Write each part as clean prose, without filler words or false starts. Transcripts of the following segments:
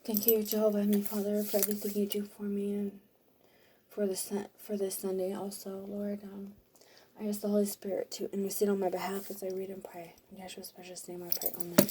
Thank you, Jehovah, Heavenly Father, for everything you do for me and for this Sunday also, Lord. I ask the Holy Spirit to intercede on my behalf as I read and pray. In Yeshua's precious name I pray, amen.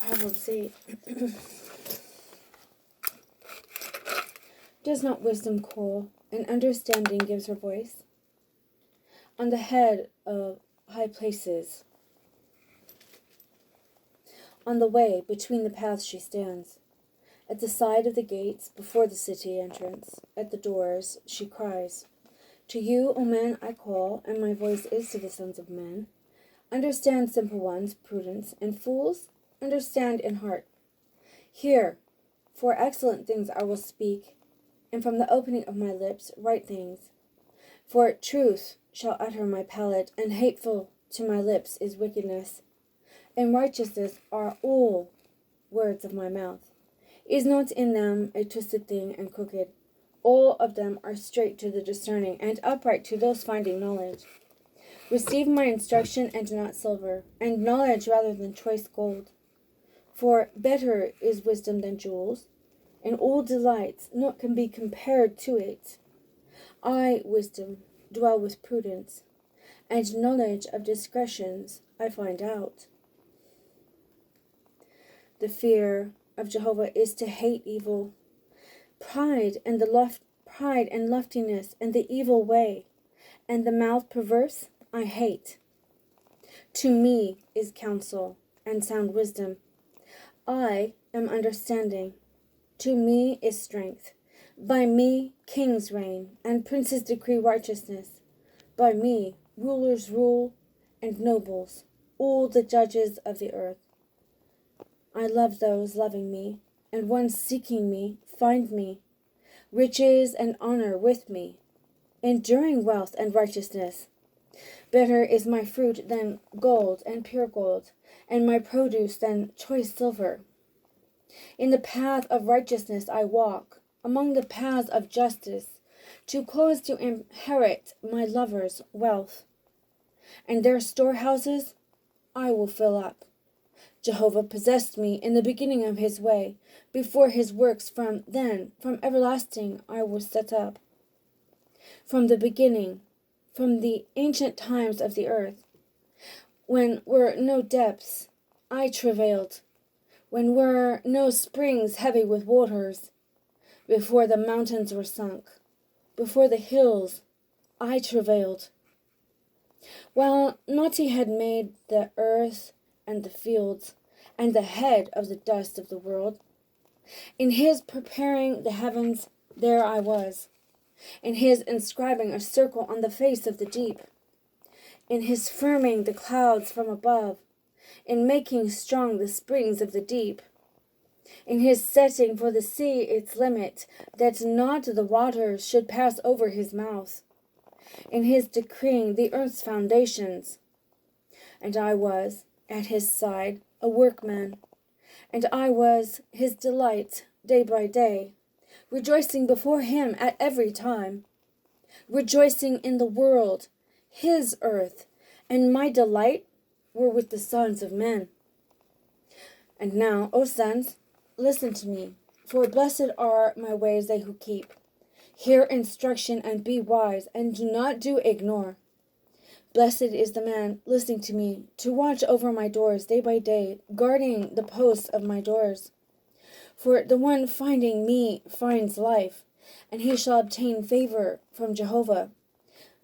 Proverbs 8. Does not wisdom call, and understanding gives her voice? On the head of high places, on the way between the paths she stands. At the side of the gates, before the city entrance, at the doors, she cries, To you, O men, I call, and my voice is to the sons of men. Understand, simple ones, prudence, and fools, understand in heart. Hear, for excellent things I will speak, and from the opening of my lips right things. For truth shall utter my palate, and hateful to my lips is wickedness. And righteousness are all words of my mouth. Is not in them a twisted thing and crooked. All of them are straight to the discerning, and upright to those finding knowledge. Receive my instruction and not silver, and knowledge rather than choice gold. For better is wisdom than jewels, and all delights not can be compared to it. I, wisdom, dwell with prudence, and knowledge of discretions I find out. The fear of Jehovah is to hate evil, pride and loftiness and the evil way, and the mouth perverse I hate. To me is counsel and sound wisdom. I am understanding. To me is strength. By me kings reign, and princes decree righteousness. By me rulers rule, and nobles, all the judges of the earth. I love those loving me, and ones seeking me find me. Riches and honor with me, enduring wealth and righteousness. Better is my fruit than gold and pure gold, and my produce than choice silver. In the path of righteousness I walk, among the paths of justice, to cause to inherit my lovers' wealth. And their storehouses I will fill up. Jehovah possessed me in the beginning of his way, before his works from everlasting I was set up. From the beginning, from the ancient times of the earth, when were no depths, I travailed, when were no springs heavy with waters, before the mountains were sunk, before the hills, I travailed. While not he had made the earth and the fields, and the head of the dust of the world, in his preparing the heavens, there I was, in his inscribing a circle on the face of the deep, in his firming the clouds from above, in making strong the springs of the deep, in his setting for the sea its limit, that not the waters should pass over his mouth, in his decreeing the earth's foundations. And I was at his side a workman, and I was his delight day by day, rejoicing before him at every time, rejoicing in the world, his earth, and my delight were with the sons of men. And now, O sons, listen to me, for blessed are my ways they who keep. Hear instruction and be wise, and do not ignore. Blessed is the man listening to me, to watch over my doors day by day, guarding the posts of my doors. For the one finding me finds life, and he shall obtain favor from Jehovah.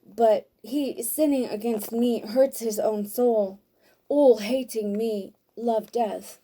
But he sinning against me hurts his own soul. All hating me love death.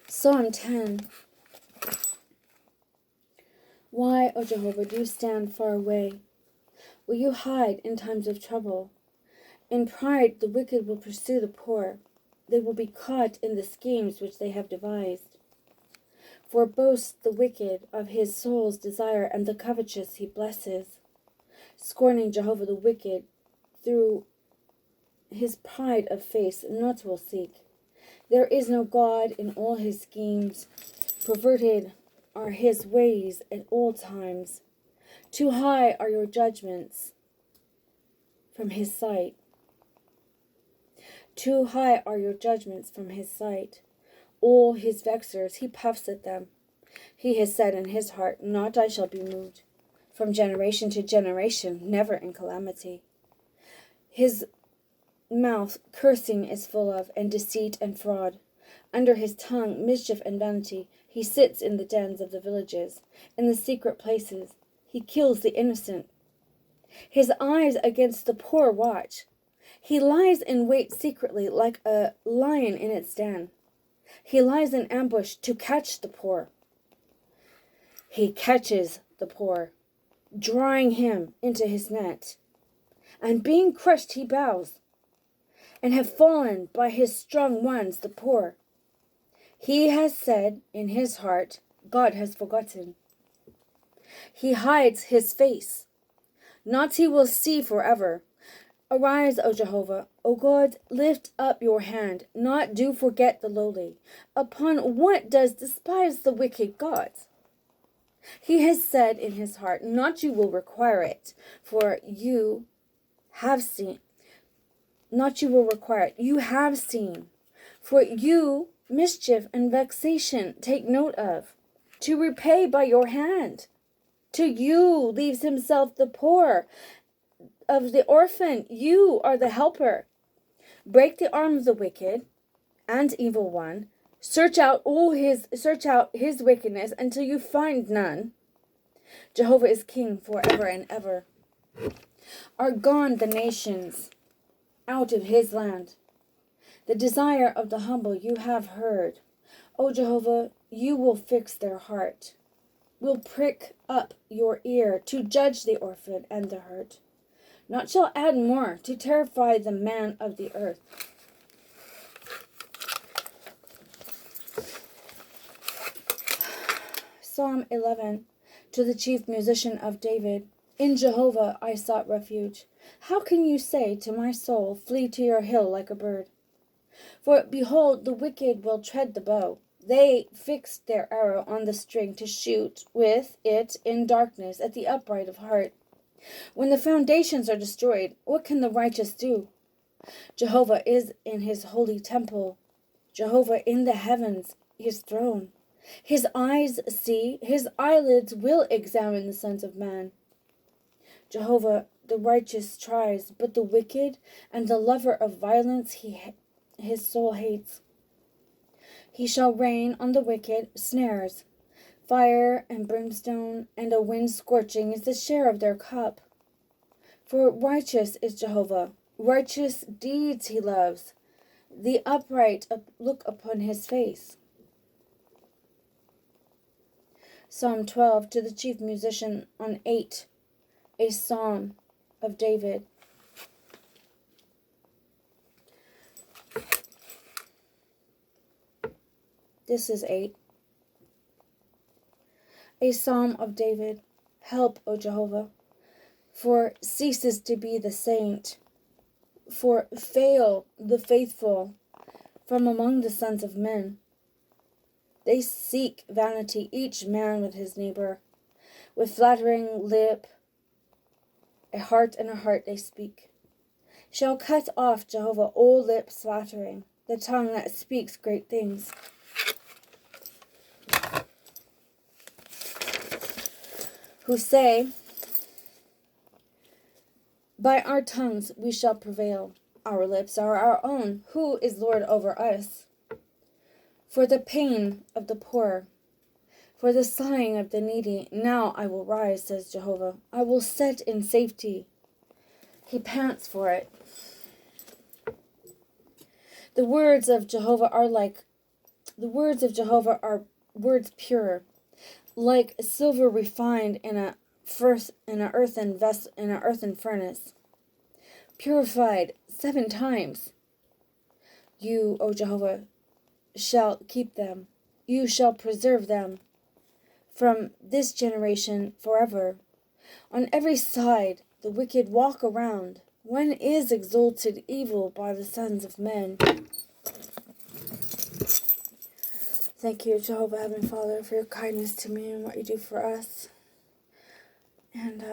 Psalm 10. Why, O Jehovah, do you stand far away? Will you hide in times of trouble? In pride the wicked will pursue the poor. They will be caught in the schemes which they have devised. For boasts the wicked of his soul's desire, and the covetous he blesses. Scorning Jehovah the wicked, through his pride of face not will seek. There is no God in all his schemes. Perverted are his ways at all times. Too high are your judgments from his sight. Too high are your judgments from his sight. All his vexers, he puffs at them. He has said in his heart, not I shall be moved. From generation to generation, never in calamity. His mouth cursing is full of, and deceit and fraud. Under his tongue mischief and vanity. He sits in the dens of the villages, in the secret places. He kills the innocent. His eyes against the poor watch. He lies in wait secretly, like a lion in its den. He lies in ambush to catch the poor. He catches the poor, drawing him into his net. And being crushed he bows, and have fallen by his strong ones the poor. He has said in his heart, God has forgotten. He hides his face, not he will see forever. Arise, O Jehovah, O God, lift up your hand, not do forget the lowly. Upon what does despise the wicked God? He has said in his heart, not you will require it, for you have seen. Not you will require it, you have seen. For you mischief and vexation take note of, to repay by your hand. To you leaves himself the poor of the orphan, you are the helper. Break the arm of the wicked and evil one. Search out his wickedness until you find none. Jehovah is king forever and ever. Are gone the nations out of his land. The desire of the humble you have heard. O Jehovah, you will fix their heart. Will prick up your ear to judge the orphan and the hurt. Not shall add more to terrify the man of the earth. Psalm 11. To the chief musician of David. In Jehovah I sought refuge. How can you say to my soul, flee to your hill like a bird? For behold, the wicked will tread the bow. They fixed their arrow on the string to shoot with it in darkness at the upright of heart. When the foundations are destroyed, what can the righteous do? Jehovah is in his holy temple. Jehovah in the heavens, his throne. His eyes see, his eyelids will examine the sons of man. Jehovah the righteous tries, but the wicked and the lover of violence his soul hates. He shall rain on the wicked snares. Fire and brimstone and a wind scorching is the share of their cup. For righteous is Jehovah, righteous deeds he loves. The upright look upon his face. Psalm 12, to the chief musician on 8, a psalm of David. This is 8. A psalm of David. Help, O Jehovah, for ceases to be the saint. For fail the faithful from among the sons of men. They seek vanity, each man with his neighbor. With flattering lip, a heart and a heart they speak. Shall cut off, Jehovah, all lips flattering, the tongue that speaks great things. who say, by our tongues we shall prevail. Our lips are our own. Who is Lord over us? For the pain of the poor, for the sighing of the needy, now I will rise, says Jehovah. I will set in safety. He pants for it. The words of Jehovah are words pure, like silver refined in an earthen furnace, purified 7 times. You, O Jehovah, shall keep them. You shall preserve them from this generation forever. On every side the wicked walk around. When is exalted evil by the sons of men? Thank you, Jehovah, Heavenly Father, for your kindness to me and what you do for us. And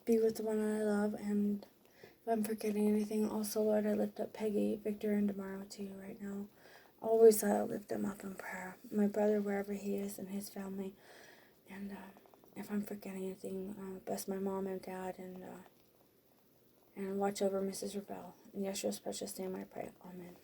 be with the one I love. And if I'm forgetting anything, also, Lord, I lift up Peggy, Victor, and tomorrow to you right now. Always lift them up in prayer. My brother, wherever he is, and his family. And if I'm forgetting anything, bless my mom and dad, and watch over Mrs. Rebel. In Yeshua's precious name I pray. Amen.